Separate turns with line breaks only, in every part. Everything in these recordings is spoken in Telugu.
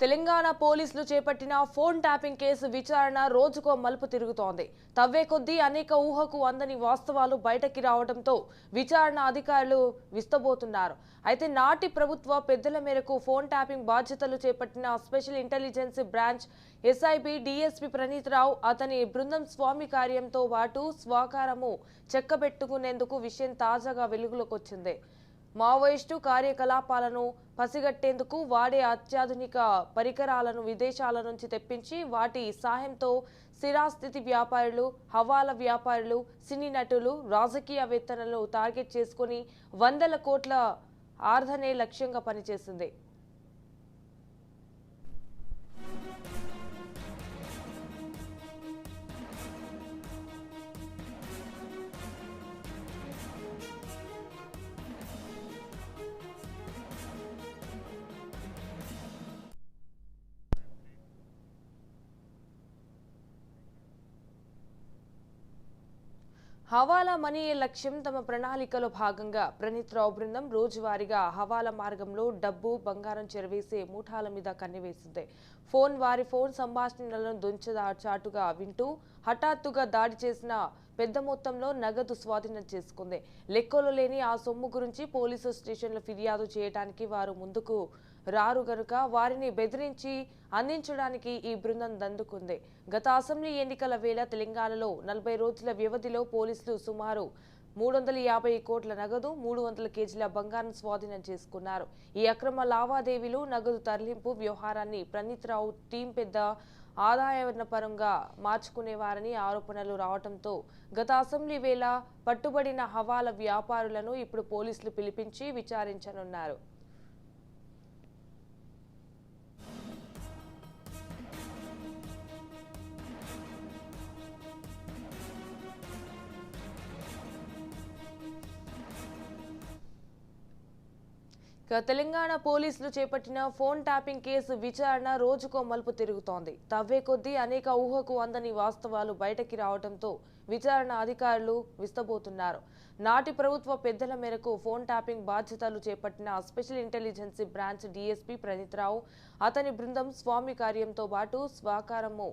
తెలంగాణ పోలీసులు చేపట్టిన ఫోన్ ట్యాపింగ్ కేసు విచారణ రోజుకో మలుపు తిరుగుతోంది. తవ్వే కొద్దీ అనేక ఊహకు అందని వాస్తవాలు బయటకి రావడంతో విచారణ అధికారులు విస్తబోతున్నారు. అయితే నాటి ప్రభుత్వ పెద్దల మేరకు ఫోన్ ట్యాపింగ్ బాధ్యతలు చేపట్టిన special intelligence branch SIB DSP Praneeth Rao అతని బృందం స్వామి కార్యంతో పాటు స్వాకారము చెక్కబెట్టుకునేందుకు విషయం తాజాగా వెలుగులోకి వచ్చింది. మావోయిస్టు కార్యకలాపాలను పసిగట్టేందుకు వాడే అత్యాధునిక పరికరాలను విదేశాల నుంచి తెప్పించి వాటి సాయంతో స్థిరాస్థితి వ్యాపారులు, హవాలా వ్యాపారులు, సినీ నటులు, రాజకీయవేత్తలను టార్గెట్ చేసుకుని వందల కోట్ల ఆర్ధనే లక్ష్యంగా పనిచేసింది. హవాలా మనీయే లక్ష్యం. తమ ప్రణాళికలో భాగంగా ప్రణీత్ రావు బృందం రోజువారీగా హవాలా మార్గంలో డబ్బు, బంగారం చెరవేసే ముఠాల మీద కన్నివేసింది. వారి ఫోన్ సంభాషణలను చాటుగా వింటూ హఠాత్తుగా దాడి చేసిన పెద్ద మొత్తంలో నగదు స్వాధీనం చేసుకుంది. లెక్కలో లేని ఆ సొమ్ము గురించి పోలీసు స్టేషన్లో ఫిర్యాదు చేయడానికి వారు ముందుకు రారు గనుక వారిని బెదిరించి అందించడానికి ఈ బృందం దండుకుంది. గత అసెంబ్లీ ఎన్నికల వేళ తెలంగాణలో 40 రోజుల వ్యవధిలో పోలీసులు సుమారు 350 కోట్ల నగదు, 300 కేజీల బంగారం స్వాధీనం చేసుకున్నారు. ఈ అక్రమ లావాదేవీలు, నగదు తరలింపు వ్యవహారాన్ని ప్రణీత్ రావు టీం పెద్ద ఆదాయపరంగా మార్చుకునేవారని ఆరోపణలు రావడంతో గత అసెంబ్లీ వేళ పట్టుబడిన హవాలా వ్యాపారులను ఇప్పుడు పోలీసులు పిలిపించి విచారించనున్నారు. తెలంగాణ పోలీసులు చేపట్టిన ఫోన్ ట్యాపింగ్ కేసు విచారణ రోజుకో మలుపు తిరుగుతోంది. తవ్వే కొద్దీ అనేక ఊహకు అందని వాస్తవాలు బయటకి రావడంతో విచారణ అధికారులు విస్తబోతున్నారు. నాటి ప్రభుత్వ పెద్దల మేరకు ఫోన్ ట్యాపింగ్ బాధ్యతలు చేపట్టిన special intelligence branch DSP Praneeth Rao అతని బృందం స్వామి కార్యంతో పాటు స్వాకారము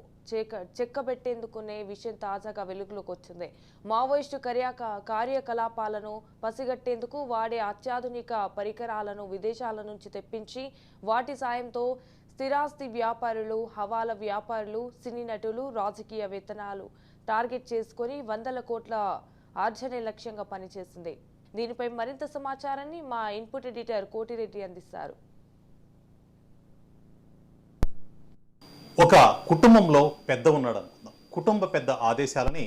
చెక్కబెట్టేందుకునే విషయం తాజాగా వెలుగులోకి వచ్చింది. మావోయిస్టు కార్యకలాపాలను పసిగట్టేందుకు వాడే అత్యాధునిక పరికరాలను విదేశాల నుంచి తెప్పించి వాటి సాయంతో స్థిరాస్తి వ్యాపారులు, హవాలా వ్యాపారులు, సినీ నటులు, రాజకీయవేత్తనాలు టార్గెట్ చేసుకుని వందల కోట్ల ఆర్జనే లక్ష్యంగా పనిచేసింది. దీనిపై మరింత సమాచారాన్ని మా ఇన్పుట్ ఎడిటర్ కోటిరెడ్డి అందిస్తారు.
ఒక కుటుంబంలో పెద్ద ఉన్నాడు అనుకుందాం. కుటుంబ పెద్ద ఆదేశాలని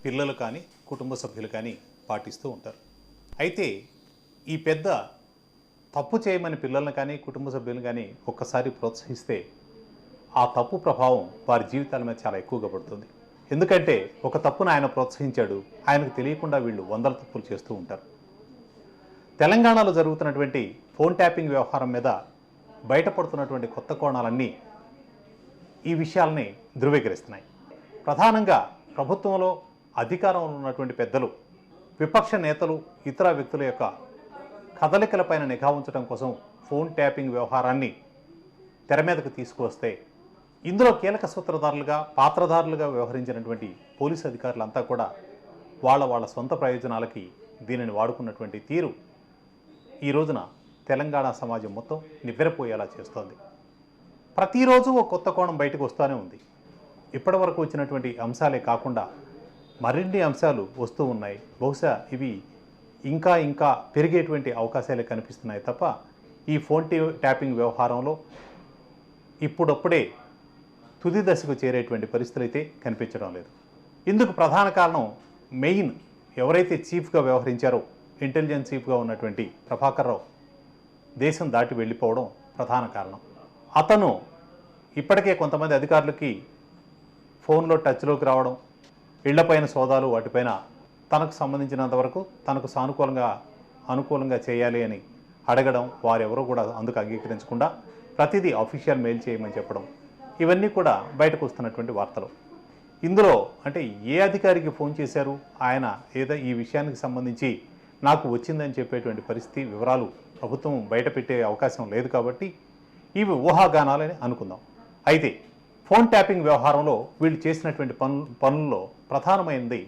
పిల్లలు కానీ కుటుంబ సభ్యులు కానీ పాటిస్తూ ఉంటారు. అయితే ఈ పెద్ద తప్పు చేయమని పిల్లలను కానీ కుటుంబ సభ్యులను కానీ ఒక్కసారి ప్రోత్సహిస్తే ఆ తప్పు ప్రభావం వారి జీవితాల మీద చాలా ఎక్కువగా పడుతుంది. ఎందుకంటే ఒక తప్పును ఆయన ప్రోత్సహించాడు, ఆయనకు తెలియకుండా వీళ్ళు వందల తప్పులు చేస్తూ ఉంటారు. తెలంగాణలో జరుగుతున్నటువంటి ఫోన్ ట్యాపింగ్ వ్యవహారం మీద బయటపడుతున్నటువంటి కొత్త కోణాలన్నీ ఈ విషయాలని ధృవీకరిస్తున్నాయి. ప్రధానంగా ప్రభుత్వంలో అధికారంలో ఉన్నటువంటి పెద్దలు, విపక్ష నేతలు, ఇతర వ్యక్తుల యొక్క కదలికలపైన నిఘా ఉంచడం కోసం ఫోన్ ట్యాపింగ్ వ్యవహారాన్ని తెర మీదకు తీసుకువస్తే ఇందులో కీలక సూత్రధారులుగా, పాత్రధారులుగా వ్యవహరించినటువంటి పోలీసు అధికారులంతా కూడా వాళ్ళ సొంత ప్రయోజనాలకి దీనిని వాడుకున్నటువంటి తీరు ఈ రోజున తెలంగాణ సమాజం మొత్తం నివ్వెరపోయేలా చేస్తోంది. ప్రతిరోజు ఒక కొత్త కోణం బయటకు వస్తూనే ఉంది. ఇప్పటి వరకు వచ్చినటువంటి అంశాలే కాకుండా మరిన్ని అంశాలు వస్తూ ఉన్నాయి. బహుశా ఇవి ఇంకా పెరిగేటువంటి అవకాశాలే కనిపిస్తున్నాయి తప్ప ఈ ఫోన్ ట్యాపింగ్ వ్యవహారంలో ఇప్పుడప్పుడే తుది దశకు చేరేటువంటి పరిస్థితులు అయితే కనిపించడం లేదు. ఇందుకు ప్రధాన కారణం మెయిన్ ఎవరైతే చీఫ్గా వ్యవహరించారో, ఇంటెలిజెన్స్ చీఫ్గా ఉన్నటువంటి ప్రభాకర్ రావు దేశం దాటి వెళ్ళిపోవడం ప్రధాన కారణం. అతను ఇప్పటికే కొంతమంది అధికారులకి ఫోన్లో టచ్లోకి రావడం, ఇళ్లపైన సోదాలు, వాటిపైన తనకు సంబంధించినంత వరకు తనకు అనుకూలంగా చేయాలి అని అడగడం, వారెవరూ కూడా అందుకు అంగీకరించకుండా ప్రతిదీ అఫీషియల్ మెయిల్ చేయమని చెప్పడం, ఇవన్నీ కూడా బయటకు వస్తున్నటువంటి వార్తలు. ఇందులో అంటే ఏ అధికారికి ఫోన్ చేశారు, ఆయన ఏదో ఈ విషయానికి సంబంధించి నాకు వచ్చిందని చెప్పేటువంటి పరిస్థితి, వివరాలు ప్రభుత్వం బయట పెట్టే అవకాశం లేదు. కాబట్టి ఇవి ఊహాగానాలని అనుకుందాం. అయితే ఫోన్ ట్యాపింగ్ వ్యవహారంలో వీళ్ళు చేసినటువంటి పనుల్లో ప్రధానమైనది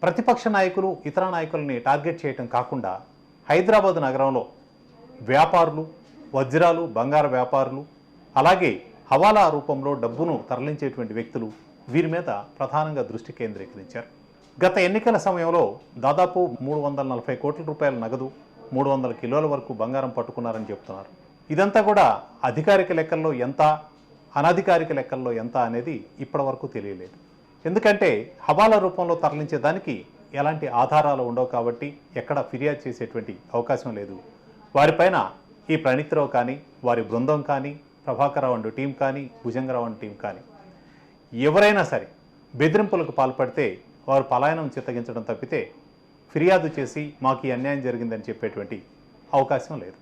ప్రతిపక్ష నాయకులు ఇతర నాయకులని టార్గెట్ చేయటం కాకుండా హైదరాబాద్ నగరంలో వ్యాపారులు, వజ్రాలు, బంగారు వ్యాపారులు, అలాగే హవాలా రూపంలో డబ్బును తరలించేటువంటి వ్యక్తులు వీరి మీద ప్రధానంగా దృష్టి కేంద్రీకరించారు. గత ఎన్నికల సమయంలో దాదాపు 340 కోట్ల రూపాయల నగదు, 300 కిలోల వరకు బంగారం పట్టుకున్నారని చెప్తున్నారు. ఇదంతా కూడా అధికారిక లెక్కల్లో ఎంత, అనధికారిక లెక్కల్లో ఎంత అనేది ఇప్పటి వరకు తెలియలేదు. ఎందుకంటే హవాలా రూపంలో తరలించేదానికి ఎలాంటి ఆధారాలు ఉండవు కాబట్టి ఎక్కడ ఫిర్యాదు చేసేటువంటి అవకాశం లేదు. వారిపైన ఈ ప్రణీత్రావు కానీ, వారి బృందం కానీ, ప్రభాకరరావు అండ్ టీం కానీ, భుజంగరావు అండ్ టీం కానీ ఎవరైనా సరే బెదిరింపులకు పాల్పడితే వారు పలాయనం చిత్తగించడం తప్పితే ఫిర్యాదు చేసి మాకు ఈ అన్యాయం జరిగిందని చెప్పేటువంటి అవకాశం లేదు.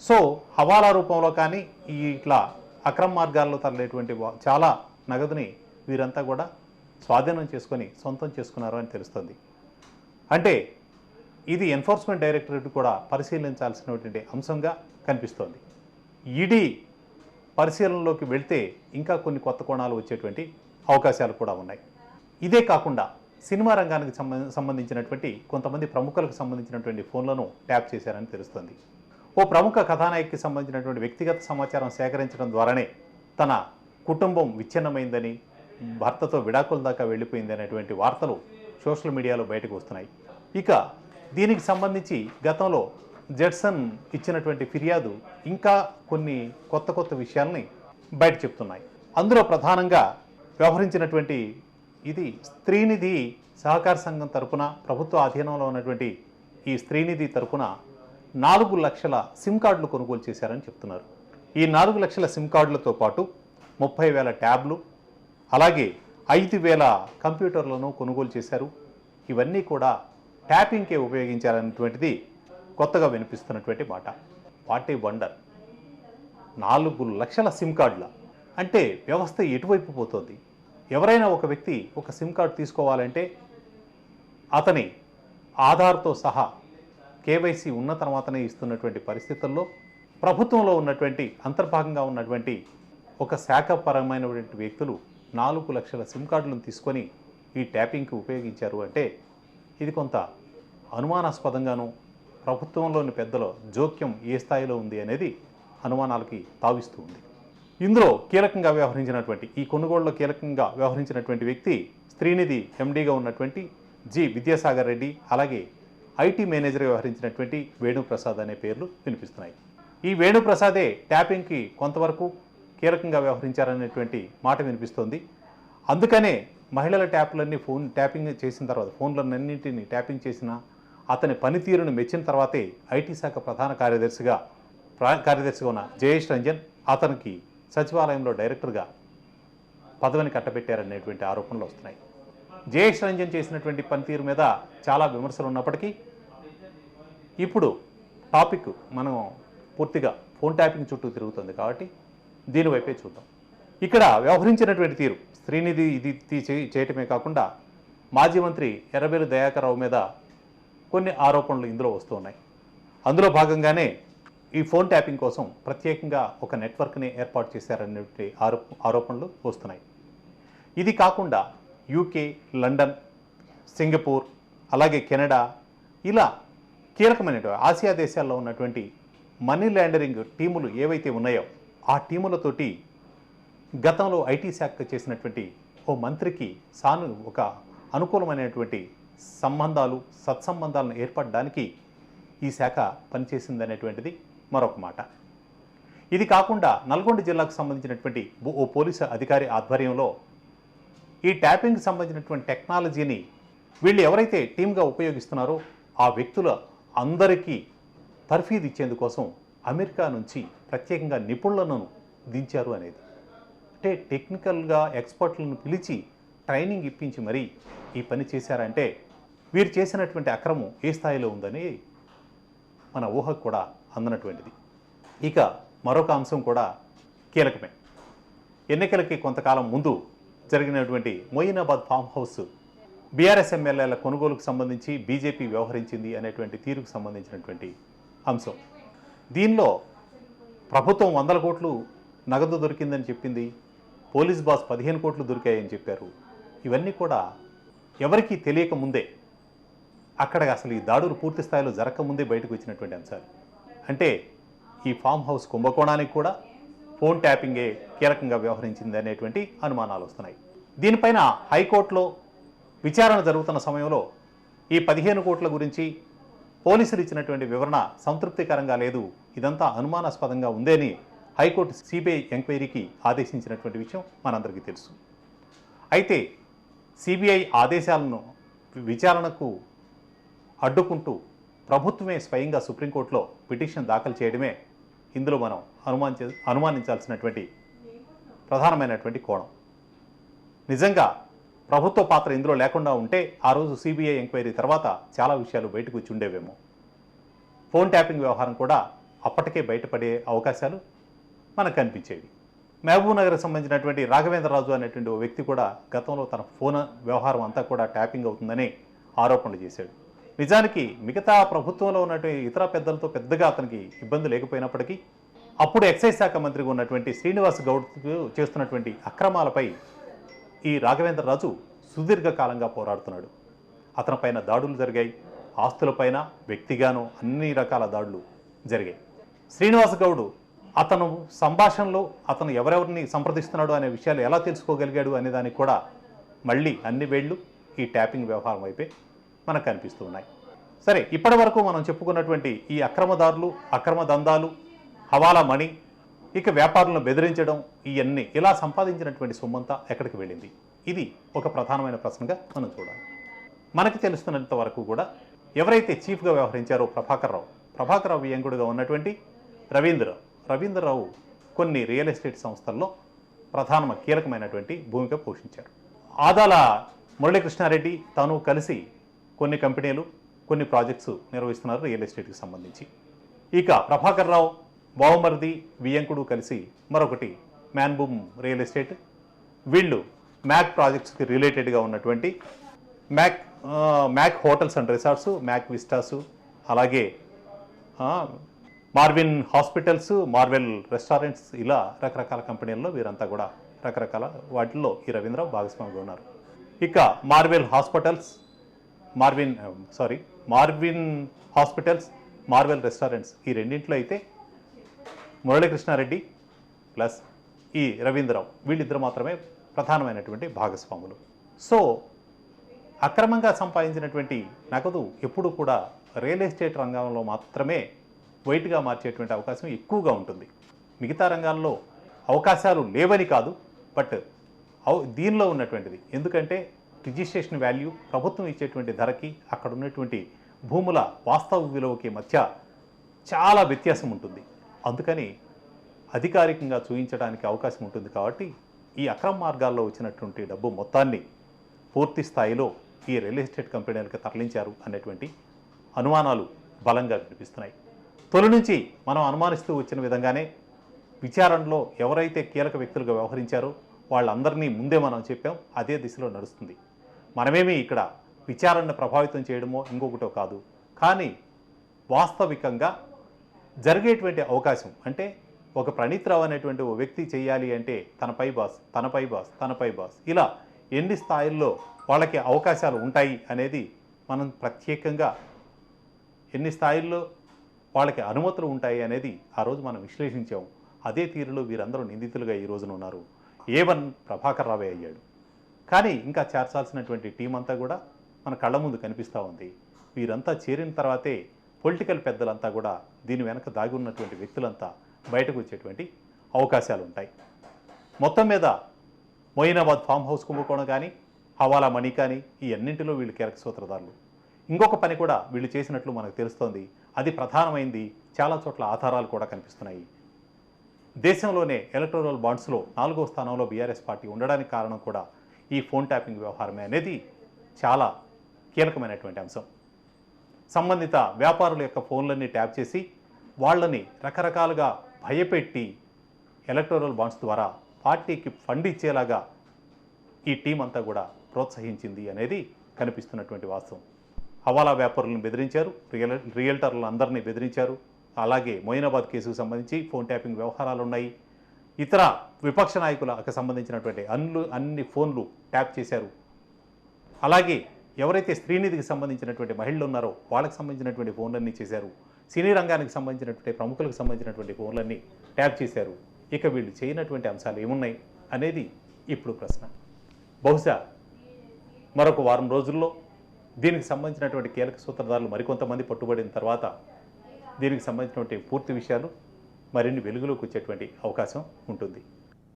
సో హవాలా రూపంలో కానీ ఈ ఇట్లా అక్రమ మార్గాల్లో తరలేటువంటి చాలా నగదుని వీరంతా కూడా స్వాధీనం చేసుకొని సొంతం చేసుకున్నారు అని తెలుస్తుంది. అంటే ఇది ఎన్ఫోర్స్మెంట్ డైరెక్టరేట్ కూడా పరిశీలించాల్సినటువంటి అంశంగా కనిపిస్తోంది. ఈడీ పరిశీలనలోకి వెళ్తే ఇంకా కొన్ని కొత్త కోణాలు వచ్చేటువంటి అవకాశాలు కూడా ఉన్నాయి. ఇదే కాకుండా సినిమా రంగానికి సంబంధించినటువంటి కొంతమంది ప్రముఖులకు సంబంధించినటువంటి ఫోన్లను ట్యాప్ చేశారని తెలుస్తుంది. ఓ ప్రముఖ కథానాయకుకి సంబంధించినటువంటి వ్యక్తిగత సమాచారం సేకరించడం ద్వారానే తన కుటుంబం విచ్ఛిన్నమైందని, భర్తతో విడాకుల దాకా వెళ్ళిపోయింది అనేటువంటి వార్తలు సోషల్ మీడియాలో బయటకు వస్తున్నాయి. ఇక దీనికి సంబంధించి గతంలో జడ్సన్ ఇచ్చినటువంటి ఫిర్యాదు ఇంకా కొన్ని కొత్త విషయాల్ని బయట చెప్తున్నాయి. అందులో ప్రధానంగా వ్యవహరించినటువంటి ఇది స్త్రీనిధి సహకార సంఘం తరపున, ప్రభుత్వ అధీనంలో ఉన్నటువంటి ఈ స్త్రీనిధి తరపున 4 లక్షల సిమ్ కార్డులు కొనుగోలు చేశారని చెప్తున్నారు. ఈ 4 లక్షల సిమ్ కార్డులతో పాటు 30,000 ట్యాబ్లు, అలాగే 5,000 కంప్యూటర్లను కొనుగోలు చేశారు. ఇవన్నీ కూడా ట్యాపింగ్కే ఉపయోగించారనేటువంటిది కొత్తగా వినిపిస్తున్నటువంటి మాట. What a wonder! 4 లక్షల సిమ్ కార్డుల అంటే వ్యవస్థ ఎటువైపు పోతుంది? ఎవరైనా ఒక వ్యక్తి ఒక సిమ్ కార్డు తీసుకోవాలంటే అతని ఆధార్తో సహా కేవైసీ ఉన్న తర్వాతనే ఇస్తున్నటువంటి పరిస్థితుల్లో ప్రభుత్వంలో ఉన్నటువంటి అంతర్భాగంగా ఉన్నటువంటి ఒక శాఖపరమైనటువంటి వ్యక్తులు 4 లక్షల సిమ్ కార్డులను తీసుకొని ఈ ట్యాపింగ్కి ఉపయోగించారు అంటే ఇది కొంత అనుమానాస్పదంగాను, ప్రభుత్వంలోని పెద్దల జోక్యం ఏ స్థాయిలో ఉంది అనేది అనుమానాలకి తావిస్తూ ఉంది. ఇందులో కీలకంగా వ్యవహరించినటువంటి ఈ కొనుగోలులో కీలకంగా వ్యవహరించినటువంటి వ్యక్తి స్త్రీనిధి ఎండీగా ఉన్నటువంటి జి విద్యాసాగర్ రెడ్డి, అలాగే ఐటీ మేనేజర్గా వ్యవహరించినటువంటి వేణుప్రసాద్ అనే పేర్లు వినిపిస్తున్నాయి. ఈ వేణుప్రసాదే ట్యాపింగ్కి కొంతవరకు కీలకంగా వ్యవహరించారనేటువంటి మాట వినిపిస్తోంది. అందుకనే మహిళల ట్యాప్లన్నీ ఫోన్ ట్యాపింగ్ చేసిన తర్వాత, ఫోన్లన్నింటినీ ట్యాపింగ్ చేసిన అతని పనితీరును మెచ్చిన తర్వాతే ఐటీ శాఖ ప్రధాన కార్యదర్శిగా ఉన్న జయేష్ రంజన్ అతనికి సచివాలయంలో డైరెక్టర్గా పదవిని కట్టబెట్టారనేటువంటి ఆరోపణలు వస్తున్నాయి. జయేష్ రంజన్ చేసినటువంటి పనితీరు మీద చాలా విమర్శలు ఉన్నప్పటికీ ఇప్పుడు టాపిక్ మనం పూర్తిగా ఫోన్ ట్యాపింగ్ చుట్టూ తిరుగుతుంది కాబట్టి దీనివైపే చూద్దాం. ఇక్కడ వ్యవహరించినటువంటి తీరు స్త్రీనిధి ఇది చేయటమే కాకుండా మాజీ మంత్రి ఎర్రబెల్లి దయాకర్ రావు మీద కొన్ని ఆరోపణలు ఇందులో వస్తూ ఉన్నాయి. అందులో భాగంగానే ఈ ఫోన్ ట్యాపింగ్ కోసం ప్రత్యేకంగా ఒక నెట్వర్క్ని ఏర్పాటు చేశారనే ఆరోపణలు వస్తున్నాయి. ఇది కాకుండా యూకే, లండన్, సింగపూర్, అలాగే కెనడా ఇలా కీలకమైనటువంటి ఆసియా దేశాల్లో ఉన్నటువంటి మనీ లాండరింగ్ టీములు ఏవైతే ఉన్నాయో ఆ టీములతోటి గతంలో ఐటీ శాఖ చేసినటువంటి ఓ మంత్రికి ఒక అనుకూలమైనటువంటి సత్సంబంధాలను ఏర్పడడానికి ఈ శాఖ పనిచేసిందనేటువంటిది మరొక మాట. ఇది కాకుండా నల్గొండ జిల్లాకు సంబంధించినటువంటి ఓ పోలీసు అధికారి ఆధ్వర్యంలో ఈ ట్యాపింగ్కి సంబంధించినటువంటి టెక్నాలజీని వీళ్ళు ఎవరైతే టీమ్గా ఉపయోగిస్తున్నారో ఆ వ్యక్తుల అందరికీ తర్ఫీదు ఇచ్చేందుకోసం అమెరికా నుంచి ప్రత్యేకంగా నిపుణులను దించారు అనేది. అంటే టెక్నికల్గా ఎక్స్పర్ట్లను పిలిచి ట్రైనింగ్ ఇప్పించి మరీ ఈ పని చేశారంటే వీరు చేసినటువంటి అక్రమం ఏ స్థాయిలో ఉందని మన ఊహకు కూడా అందనటువంటిది. ఇక మరొక అంశం కూడా కీలకమే. ఎన్నికలకి కొంతకాలం ముందు జరిగినటువంటి మొయినాబాద్ ఫామ్ హౌస్ బీఆర్ఎస్ ఎమ్మెల్యేల కొనుగోలుకు సంబంధించి బీజేపీ వ్యవహరించింది అనేటువంటి తీరుకు సంబంధించినటువంటి అంశం. దీనిలో ప్రభుత్వం 100 కోట్లు నగదు దొరికిందని చెప్పింది, పోలీస్ బాస్ 15 కోట్లు దొరికాయని చెప్పారు. ఇవన్నీ కూడా ఎవరికీ తెలియక ముందే, అక్కడ అసలు ఈ దాడులు పూర్తి స్థాయిలో జరగకముందే బయటకు వచ్చినటువంటి అంశాలు. అంటే ఈ ఫామ్ హౌస్ కుంభకోణానికి కూడా ఫోన్ ట్యాపింగే కీలకంగా వ్యవహరించింది అనేటువంటి అనుమానాలు వస్తున్నాయి. దీనిపైన హైకోర్టులో విచారణ జరుగుతున్న సమయంలో ఈ 15 కోట్ల గురించి పోలీసులు ఇచ్చినటువంటి వివరణ సంతృప్తికరంగా లేదు, ఇదంతా అనుమానాస్పదంగా ఉందని హైకోర్టు సిబిఐ ఎంక్వైరీకి ఆదేశించినటువంటి విషయం మనందరికీ తెలుసు. అయితే సిబిఐ ఆదేశాలను విచారణకు అడ్డుకుంటూ ప్రభుత్వమే స్వయంగా సుప్రీంకోర్టులో పిటిషన్ దాఖలు చేయడమే ఇందులో మనం అనుమానించాల్సినటువంటి ప్రధానమైనటువంటి కోణం. నిజంగా ప్రభుత్వ పాత్ర ఇందులో లేకుండా ఉంటే ఆ రోజు సిబిఐ ఎంక్వైరీ తర్వాత చాలా విషయాలు బయటకు వచ్చి ఉండేవేమో. ఫోన్ ట్యాపింగ్ వ్యవహారం కూడా అప్పటికే బయటపడే అవకాశాలు మనకు కనిపించేవి. మహబూబ్ నగర్కి సంబంధించినటువంటి రాఘవేంద్రరాజు అనేటువంటి ఓ వ్యక్తి కూడా గతంలో తన ఫోన్ వ్యవహారం అంతా కూడా ట్యాపింగ్ అవుతుందని ఆరోపణలు చేశాడు. నిజానికి మిగతా ప్రభుత్వంలో ఉన్నటువంటి ఇతర పెద్దలతో పెద్దగా అతనికి ఇబ్బంది లేకపోయినప్పటికీ అప్పుడు ఎక్సైజ్ శాఖ మంత్రిగా ఉన్నటువంటి శ్రీనివాస్ గౌడ్ చేస్తున్నటువంటి అక్రమాలపై ఈ రాఘవేంద్రరాజు సుదీర్ఘకాలంగా పోరాడుతున్నాడు. అతని పైన దాడులు జరిగాయి, ఆస్తులపైన వ్యక్తిగాను అన్ని రకాల దాడులు జరిగాయి. శ్రీనివాస్ గౌడ్ అతను సంభాషణలో అతను ఎవరెవరిని సంప్రదిస్తున్నాడు అనే విషయాలు ఎలా తెలుసుకోగలిగాడు అనే దానికి కూడా మళ్ళీ అన్ని వేళ్ళు ఈ ట్యాపింగ్ వ్యవహారం వైపే మనకు కనిపిస్తూ ఉన్నాయి. సరే, ఇప్పటి వరకు మనం చెప్పుకున్నటువంటి ఈ అక్రమదారులు, అక్రమ దందాలు, హవాలా మణి, ఇక వ్యాపారులను బెదిరించడం, ఇవన్నీ ఇలా సంపాదించినటువంటి సొమ్మంతా ఎక్కడికి వెళ్ళింది? ఇది ఒక ప్రధానమైన ప్రశ్నగా మనం చూడాలి. మనకి తెలుస్తున్నంత వరకు కూడా ఎవరైతే చీఫ్గా వ్యవహరించారో ప్రభాకర్ రావు వియంకుడుగా ఉన్నటువంటి రవీంద్రరావు కొన్ని రియల్ ఎస్టేట్ సంస్థల్లో కీలకమైనటువంటి భూమిక పోషించారు. ఆదాల మురళీకృష్ణారెడ్డి తాను కలిసి కొన్ని కంపెనీలు, కొన్ని ప్రాజెక్ట్స్ నిర్వహిస్తున్నారు రియల్ ఎస్టేట్కి సంబంధించి. ఇక ప్రభాకర్ రావు బావమరిది వియంకుడు కలిసి మరొకటి మ్యాన్బూమ్ రియల్ ఎస్టేట్, వీళ్ళు మ్యాక్ ప్రాజెక్ట్స్కి రిలేటెడ్గా ఉన్నటువంటి Mac hotels and resorts, Mac Vistas, అలాగే మార్విన్ హాస్పిటల్స్, మార్వెల్ రెస్టారెంట్స్, ఇలా రకరకాల కంపెనీల్లో వీరంతా కూడా రకరకాల వాటిల్లో ఈ రవీంద్రరావు భాగస్వామిగా ఉన్నారు. ఇక మార్విన్ హాస్పిటల్స్, మార్వెల్ రెస్టారెంట్స్, ఈ రెండింటిలో అయితే మురళీకృష్ణారెడ్డి ప్లస్ ఈ రవీంద్రరావు వీళ్ళిద్దరు మాత్రమే ప్రధానమైనటువంటి భాగస్వాములు. సో అక్రమంగా సంపాదించినటువంటి నగదు ఎప్పుడు కూడా రియల్ ఎస్టేట్ రంగంలో మాత్రమే వైట్గా మార్చేటువంటి అవకాశం ఎక్కువగా ఉంటుంది. మిగతా రంగాల్లో అవకాశాలు లేవని కాదు, బట్ దీనిలో ఉన్నటువంటిది ఎందుకంటే రిజిస్ట్రేషన్ వాల్యూ, ప్రభుత్వం ఇచ్చేటువంటి ధరకి అక్కడ ఉన్నటువంటి భూముల వాస్తవ విలువకి మధ్య చాలా వ్యత్యాసం ఉంటుంది. అందుకని అధికారికంగా చూపించడానికి అవకాశం ఉంటుంది. కాబట్టి ఈ అక్రమ మార్గాల్లో వచ్చినటువంటి డబ్బు మొత్తాన్ని పూర్తి స్థాయిలో ఈ రియల్ ఎస్టేట్ కంపెనీలకు తరలించారు అనేటువంటి అనుమానాలు బలంగా వినిపిస్తున్నాయి. తొలి నుంచి మనం అనుమానిస్తూ వచ్చిన విధంగానే విచారణలో ఎవరైతే కీలక వ్యక్తులుగా వ్యవహరించారో వాళ్ళందరినీ ముందే మనం చెప్పాం, అదే దిశలో నడుస్తుంది. మనమేమి ఇక్కడ విచారణను ప్రభావితం చేయడమో ఇంకొకటో కాదు, కానీ వాస్తవికంగా జరిగేటువంటి అవకాశం అంటే ఒక ప్రణీత్ రావు అనేటువంటి ఓ వ్యక్తి చేయాలి అంటే తనపై బాస్ ఇలా ఎన్ని స్థాయిల్లో వాళ్ళకి అవకాశాలు ఉంటాయి అనేది మనం ప్రత్యేకంగా ఎన్ని స్థాయిల్లో వాళ్ళకి అనుమతులు ఉంటాయి అనేది ఆ రోజు మనం విశ్లేషించాం. అదే తీరులో వీరందరూ నిందితులుగా ఈ రోజున ఉన్నారు. A1 ప్రభాకర్ రావే అయ్యాడు. కానీ ఇంకా చేర్చాల్సినటువంటి టీం అంతా కూడా మన కళ్ళ ముందు కనిపిస్తూ ఉంది. వీరంతా చేరిన తర్వాతే పొలిటికల్ పెద్దలంతా కూడా దీని వెనక దాగి ఉన్నటువంటి వ్యక్తులంతా బయటకు వచ్చేటువంటి అవకాశాలు ఉంటాయి. మొత్తం మీద మొయినాబాద్ ఫామ్ హౌస్ కుంభకోణం కానీ, హవాలా మనీ కానీ, ఈ అన్నింటిలో వీళ్ళు కీలక సూత్రధారులు. ఇంకొక పని కూడా వీళ్ళు చేసినట్లు మనకు తెలుస్తోంది. అది ప్రధానమైంది. చాలా చోట్ల ఆధారాలు కూడా కనిపిస్తున్నాయి. దేశంలోనే ఎలక్టోరల్ బాండ్స్లో 4వ స్థానంలో బీఆర్ఎస్ పార్టీ ఉండడానికి కారణం కూడా ఈ ఫోన్ ట్యాపింగ్ వ్యవహారమే అనేది చాలా కీలకమైనటువంటి అంశం. సంబంధిత వ్యాపారుల యొక్క ఫోన్లన్నీ ట్యాప్ చేసి వాళ్ళని రకరకాలుగా భయపెట్టి ఎలక్టోరల్ బాండ్స్ ద్వారా పార్టీకి ఫండ్ ఇచ్చేలాగా ఈ టీం అంతా కూడా ప్రోత్సహించింది అనేది కనిపిస్తున్నటువంటి వాస్తవం. హవాలా వ్యాపారులను బెదిరించారు, రియల్టర్లను అందరినీ బెదిరించారు. అలాగే మొయినాబాద్ కేసుకు సంబంధించి ఫోన్ ట్యాపింగ్ వ్యవహారాలు ఉన్నాయి. ఇతర విపక్ష నాయకులకు సంబంధించినటువంటి అన్ని ఫోన్లు ట్యాప్ చేశారు. అలాగే ఎవరైతే స్త్రీనిధికి సంబంధించినటువంటి మహిళలు ఉన్నారో వాళ్ళకి సంబంధించినటువంటి ఫోన్లన్నీ చేశారు. సినీ రంగానికి సంబంధించినటువంటి ప్రముఖులకు సంబంధించినటువంటి ఫోన్లన్నీ ట్యాప్ చేశారు. ఇక వీళ్ళు చేయనటువంటి అంశాలు ఏమున్నాయి అనేది ఇప్పుడు ప్రశ్న. బహుశా మరొక వారం రోజుల్లో దీనికి సంబంధించినటువంటి కీలక సూత్రధారులు మరికొంతమంది పట్టుబడిన తర్వాత దీనికి సంబంధించినటువంటి పూర్తి విషయాలు మరిన్ని వెలుగులోకి వచ్చేటువంటి అవకాశం ఉంటుంది.